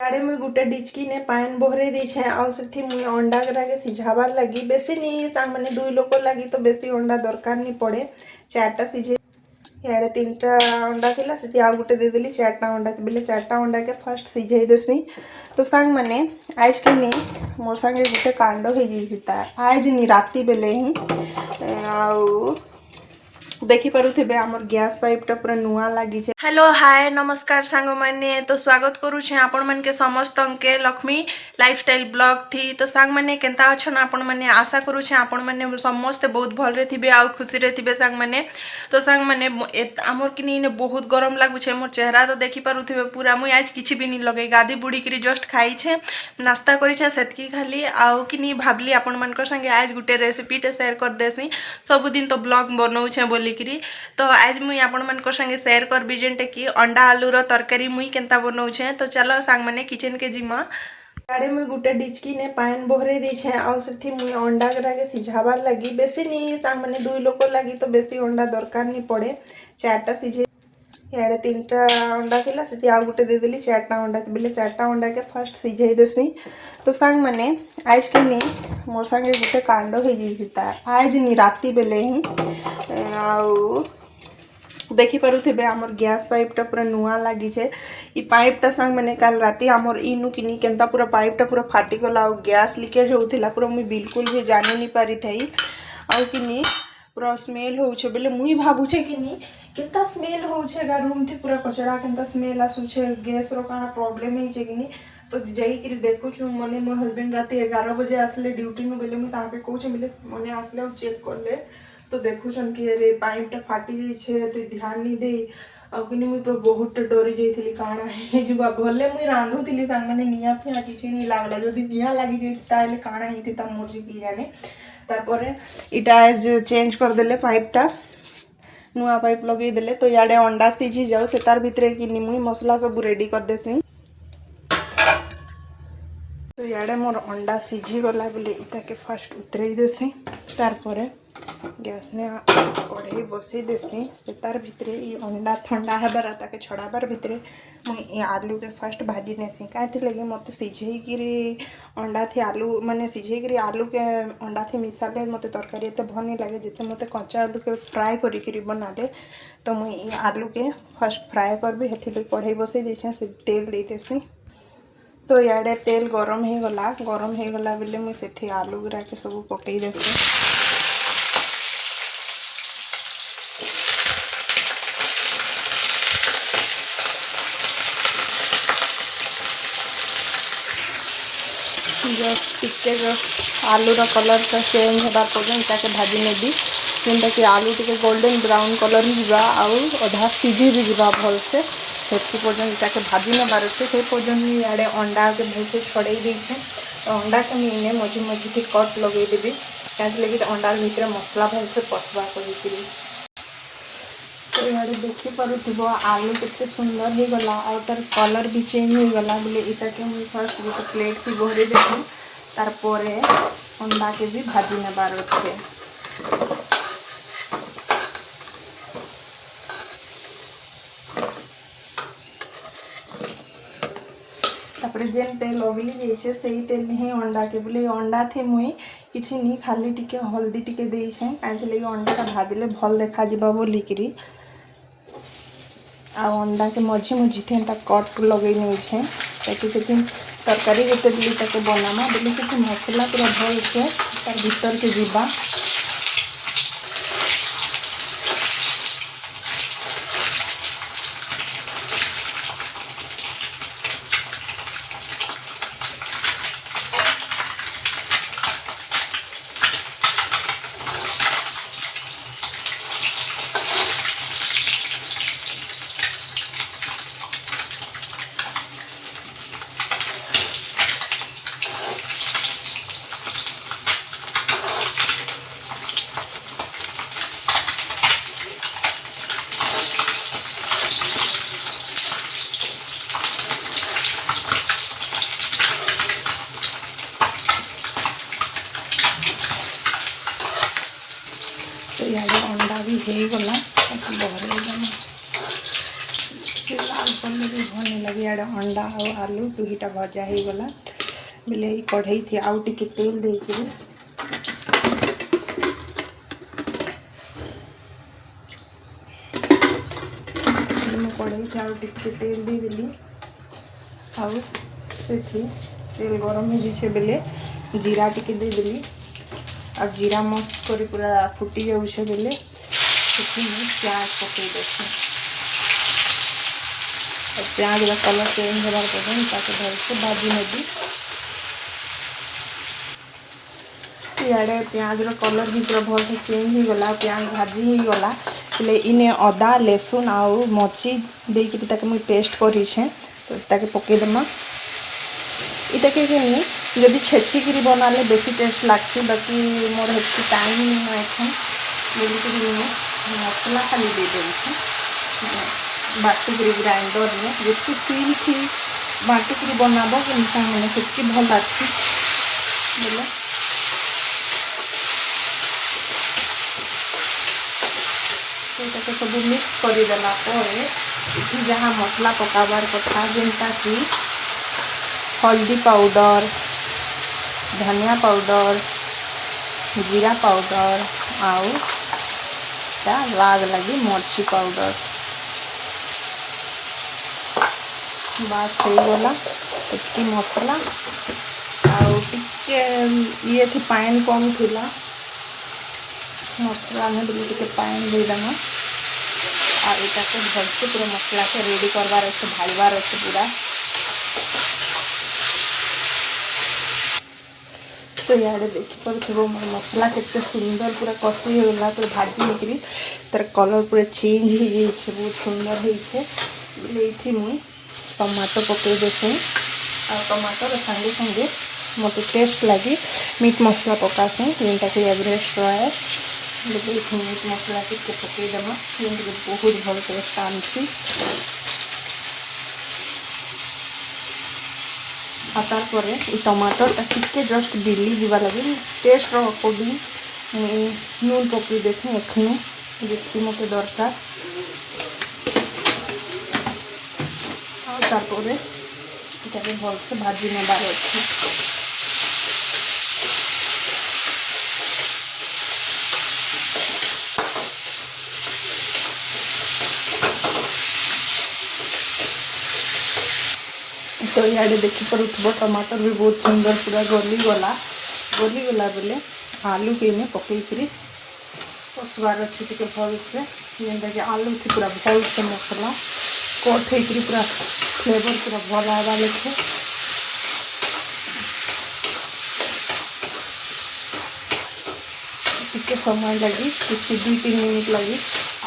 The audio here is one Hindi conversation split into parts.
आड़े मुई गुटे डिचकी ने पान बहरे देछे आउ सेठी मुई अंडा के सिझाबार लगी बेसी नहीं सांग मैंने 2 लोक लगी तो बेसी अंडा दरकार नहीं पड़े 4टा सिझे इे 3टा अंडा थिला से आउ गुटे देदेली 4टा अंडा बेले 4टा अंडा के फर्स्ट सिझे देसी तो सांग मैंने आज के नहीं मोर संगे गुटे कांड हो जाता आज नहीं राति बेले ही आउ देखी पारुथिबे हमर गैस पाइपटा पूरा नुआ लागी छे। हेलो हाय नमस्कार सांग माने तो स्वागत करू छे आपण मन के समस्त के लक्ष्मी लाइफस्टाइल ब्लॉग थी तो सांग माने केनता अछन आपण माने आशा करू छे आपण माने समस्त बहुत भल रे थिबे आ खुशी रे थिबे सांग माने तो सांग माने हमर किनी ने बहुत गरम लागु छे मोर चेहरा तो देखी पारुथिबे पूरा मुई आज किछि भी नहीं लगे गादी बुड़ी करी जस्ट खाई छे नाश्ता करी छे सेतकी खाली आउ किनी भाबली आपण मन को संगे आज गुटे रेसिपी टे शेयर कर देसी सब दिन तो ब्लॉग बनाउ छे बोली तो आज मुई आपण मन को संगे शेयर करबी जेंटे कि अंडा आलू रो तरकारी मुई केनता बनाउछे तो चलो सांग माने किचन के जिमा आड़े मुई गुटे डिचकी ने पान बहरे देछे आउ सेठी मुई अंडा के सिझाबार लगी बेसी नहीं सांग माने 2 लोक लगी तो बेसी अंडा दरकार नहीं पड़े 4टा सिझे इे 3टा अंडा थिला से आउ गुटे देदेली 4टा अंडा बेले 4टा अंडा के फर्स्ट सिझे देसी तो सांग माने आज के नहीं मोर संगे गुटे कांड हो जाता आज नहीं राति बेले ही आउ देखी पारुथिबे हमर गैस पाइपटा पूरा नुआ लागी छे ई पाइपटा संग मैंने कल राति हमर इनु किनी केनता पूरा पाइपटा पूरा फाटी गला आ गैस लीकेज होउथिला पूरा मुई बिल्कुल भी जानि नहीं पारी थई आ किनी पूरा स्मेल हो छे बेले मुई भाबु छे किनी केनता स्मेल हो छे गा रूम थी पूरा कचड़ा केनता स्मेल आसु छे गैस रो काना प्रॉब्लम है छे किनी तो जाई कि देखु छु मने मोर हस्बैंड राति 11 बजे आसले ड्यूटी नु बेले मुई ताके कहू छे बेले मने आसले चेक करले तो देखुन कि अरे पाइपटा फाटी जाइए तो ध्यान नहीं दे आनी मुझे पूरा बहुत डरी जाइली काଣା है भले मुझे रांधुली सांग मैंने निआ फिया किसी नहीं लगला जो निआ लगी जाए काଣା होता मोर जी की जाने तापर इटा आज चेंज करदे पाइपटा नुआ पाइप लगेदेले तो इे अंडा सीझी जाऊ से तार भितर कि मुई मसला सब रेडी कर देसी तो इे मोर अंडा सीझी गला बोले इता के फास्ट उतरे देसी तार गैस ने कढ़ई बसई देसी से तार भितर अंडा ठंडा हेबार ताके छड़ाबार भितर मुई आलू के फास्ट भाजी नेसी कहीं लगे मत सिझेकरी अंडा थी आलू माने सिझेकरी आलू के अंडा थी मिसाले मत तरकारी एत भल नहीं लगे जिते मत कच्चा आलू के फ्राए करी बनाले तो मुई आलू के फास्ट फ्राए करबी हेथि कढ़ई बसई देछे से तेल दे देसी तो इे तेल गरम हो गला बेले मुई सेठी आलू गुरा के सब पकई देसी जस्ट टिके जस्ट आलूर कलर का चेंज होगा पर्यटन ताके भाजी नेबी जेनटा कि आलू टिके गोल्डन ब्राउन कलर ही आउ अधा सीझी भी जा भलसे से पर्यटन ताके भाजी नेबार अच्छे से पर्यटन इे अंडा के भलसे छड़े देछे तो अंडा के मुझे मझी मझी थी कट लगेदेवी कहीं लगे अंडार भितर मसला भलसे पसवा कर तो इे देखी पारुथिबो आलू केते सुंदर ही गला और तार कलर भी चेंज हो गला बोले इटा के मुझे फर्स्ट गोटे प्लेट की बहरे देती तार परे अंडा के भी भाजी नेबार अच्छे तापरे जेन तेल ओगली जाइए से तेल ही अंडा के बोले अंडा थी मुई किसी नहीं खाली टिके हल्दी टिके देछे कहीं लगे अंडा भाजिले भल देखा जा बोलिकी आ अंडा के मझी मझी थे कट लगे नहींछे ताकि तरकारी जिते बनामा बोले से मसला पूरा भल से तार भीतर के जीवा इे अंडा भी हो गला बहरे से लाल पड़े भी भल लगे आड़े अंडा और आलू दुईटा भजा हो गला बेले कढ़ई थी आउ टिके तेल देकर कढ़ई थी आउ टिके तेल देदेली आउ से तेल गरम हो जाए बेले जीरा टिके देदेली आ जीरा मस्त कर पूरा फुटी जाऊे बेले प्याज पकई देती प्याज कलर चेंज होगा पर्यटन भलसे भाजी नेबी इे प्याज कलर भी पूरा भल से चेंज हो गला प्याज भाजी हो गला इने अदा लहसुन आउ मर्ची देकर मुझे पेस्ट कर तो पकईदेमा इटा के जदि छेचिकी बनाले बेसी टेस्ट लगती बाकी मोर हेतु टाइम नहीं एखन बोलिक मसला खाली दे देछे बाटिक ग्राइंडर में जितनी सील थी बाटिक बनाब इंसान मैंने से भल लगती बोले सब मिक्स करदेला जहाँ मसला पकाबार कथा जेनटा कि हल्दी पाउडर धनिया पाउडर जीरा पाउडर आउ राग लगी मर्ची पाउडर बास हो गला इतनी मसला आउे ये थी पानी कम थिला मसला में बोले टे पानी देदेमा आटा को भलसे पूरा मसला के रेडी करवार अच्छे भाजबार अच्छे पूरा तो इे देखिपे मोर मसला केते सुंदर पूरा कषी होगा पूरा भाजी होकर तार कलर पूरा चेंज हो जाए बहुत सुंदर होते ये मुई टमाटो पकई देसे आ टमाटर संगे संगे मत टेस्ट लगी मीट मसला पकासे जेनटा कि एवरेस्ट रॉयल मीट मसला टिके पकईदेमा बहुत भल टेस्ट आनी तार टमाटरटा टिके जस्ट बिली जीवा लगे टेस्ट अकॉर्डिंग नून पकई देसी एखनी जितनी मत दरकार तारपरे भलसे भाजी नेबार अच्छे तो इे देखिपे टमाटर भी बहुत सुंदर पूरा गलीगला बेले आलू के इन्हें पकईकरी कषबार अच्छे टे भलसे जेनटा कि आलू थी पूरा भलसे मसला कट होकर पूरा फ्लेवर पूरा भल आवा लेखे टिके समय लगी किसी 2-3 मिनट लगी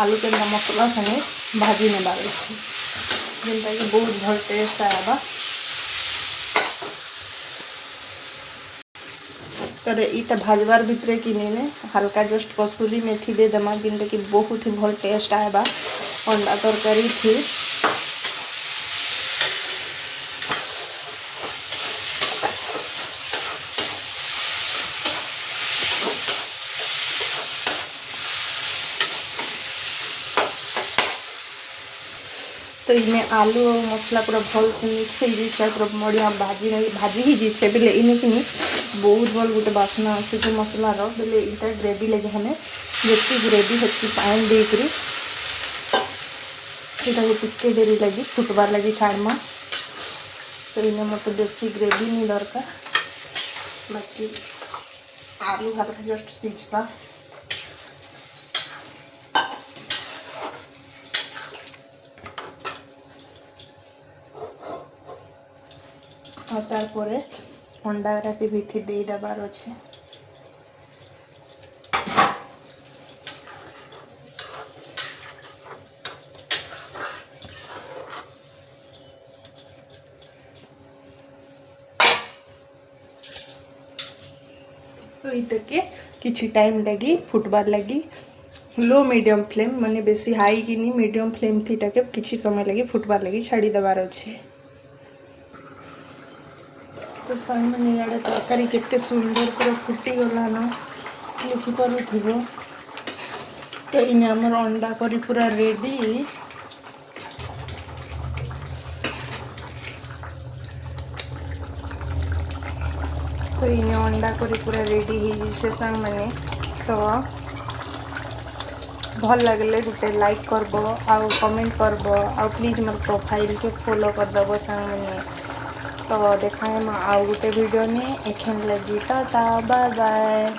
आलू के मसला संगे भाजी नेबार अच्छे जेनटा कि बहुत भल टेस्ट आवा तर इटा भाजबार भितर कि हल्का जस्ट कसूरी मेथी दे देमा जेनटा कि बहुत ही भल टेस्ट आवा अंडा तरकारी थी तो इन्हें आलू और मसला पूरा भल से मिक्स हो जाए पूरा बढ़िया भाजी ही जाए बेले इन्हें कि बहुत भल गोटे बासना आसे मसलार बेले यहाँ ग्रेवी लगे हमें जी ग्रेवी हेतु पानी देकर यहाँ टिके डेरी लगी फुटबार लगी छाड़मा तो इन्हें मत बेसी ग्रेवी नहीं दरकार बाकी आलू हल्का जस्ट सीझा और तारपरे अंडा गुराके भितर दे देबार अच्छे तो इतके किछि टाइम लगी फुटबार लगी लो मीडियम फ्लेम माने बेसी हाई कि नहीं मीडियम फ्लेम थी टाके किछि समय लगी फुटबार लगी छाड़ी देबार अच्छे तो साई मैंने इे तरकारी केते सुंदर पूरा फुटी गला ना लिखिपे तो इन आमर अंडा करी पूरा रेडी तो इने अंडा करी पूरा रेडी हो सांग मैंने तो भल लगे गोटे लाइक करब आउ कमेंट करब आउ प्लीज मोर प्रोफाइल के फॉलो करदब सांग मैंने तो देखा आउ गोटे वीडियो में एखन लगी टाटा बाय बाय।